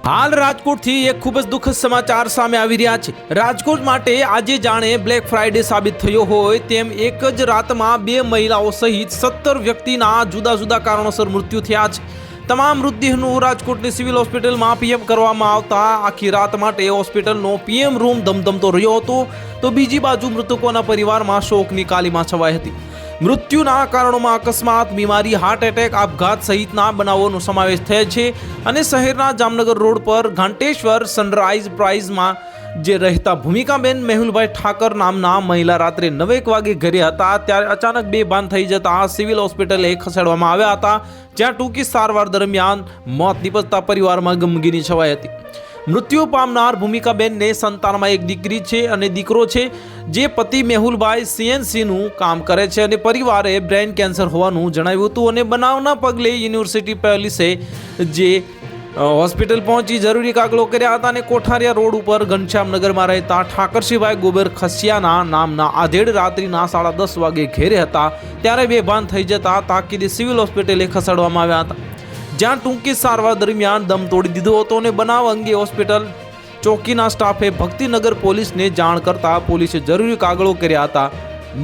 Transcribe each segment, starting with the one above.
હાલ રાજકોટથી એક ખૂબ જ દુઃખદ સમાચાર સામે આવી રહ્યા છે। રાજકોટ માટે આજે જાણે બ્લેક ફ્રાઈડે સાબિત થયો હોય તેમ એક જ રાતમાં 2 મહિલાઓ સહિત 17 વ્યક્તિના જુદા જુદા કારણોસર મૃત્યુ થયા છે। તમામ મૃતદેહનું રાજકોટની સિવિલ હોસ્પિટલમાં પીએમ કરવામાં આવતા આખી રાત માટે હોસ્પિટલનો પીએમ રૂમ ધમધમતો રહ્યો હતો, તો બીજી બાજુ મૃતકોના પરિવારમાં શોકની કાલીમાં છવાઈ હતી। મૃત્યુના કારણોમાં અકસ્માત, બીમારી, હાર્ટ એટેક, આપઘાત સહિતના બનાવોનો સમાવેશ થયો છે અને શહેરના જામનગર રોડ પર ઘાંટેશ્વર સનરાઈઝ પ્રાઇઝમાં જે રહેતા ભૂમિકાબેન મેહુલભાઈ ઠાકર નામના મહિલા રાત્રે 9 વાગે ઘરે હતા ત્યારે અચાનક બેભાન થઈ જતા સિવિલ હોસ્પિટલે ખસેડવામાં આવ્યા હતા, જ્યાં ટૂંકી સારવાર દરમિયાન મોત નિપજતા પરિવારમાં ગમગીની છવાઈ હતી। મૃત્યુ પામનાર ભૂમિકાબેનને સંતાનમાં એક દીકરી છે અને દીકરો છે, જે પતિ મેહુલભાઈ સીએનસીનું કામ કરે છે અને પરિવારે બ્રેન કેન્સર હોવાનું જણાવ્યું હતું અને બનાવના પગલે યુનિવર્સિટી પોલીસે જે હોસ્પિટલ પહોંચી જરૂરી કાગળો કર્યા હતા અને કોઠારિયા રોડ ઉપર ઘનશ્યામનગરમાં રહેતા ઠાકરસિંહભાઈ ગોબર ખસિયાના નામના આધેડ રાત્રિના 10:30 વાગે ઘેરે હતા ત્યારે બેભાન થઈ જતા તાકીદે સિવિલ હોસ્પિટલે ખસેડવામાં આવ્યા હતા, જ્યાં ટૂંકી સારવાર દરમિયાન દમ તોડી દીધો હતો અને બનાવ અંગે હોસ્પિટલ ચોકીના સ્ટાફે ભક્તિનગર પોલીસને જાણ કરતા પોલીસે જરૂરી કાગળો કર્યા હતા।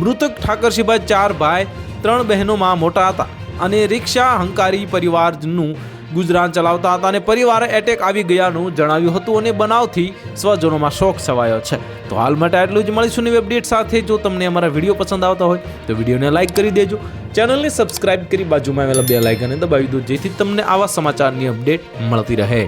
મૃતક ઠાકરસિંહભાઈ 4 ભાઈ 3 બહેનોમાં મોટા હતા અને રિક્ષા હંકારી પરિવારનું ગુજરાન ચલાવતા હતા અને પરિવારે એટેક આવી ગયાનું જણાવ્યું હતું અને બનાવથી સ્વજનોમાં શોક છવાયો છે। તો હાલ માટે આટલું જ, મળીશું નવી અપડેટ સાથે। જો તમને અમારા વિડીયો પસંદ આવતા હોય તો વિડીયોને લાઇક કરી દેજો, ચેનલને સબસ્ક્રાઇબ કરી બાજુમાં આવેલા બેલ આઇકનને દબાવી દો, જેથી તમને આવા સમાચારની અપડેટ મળતી રહે।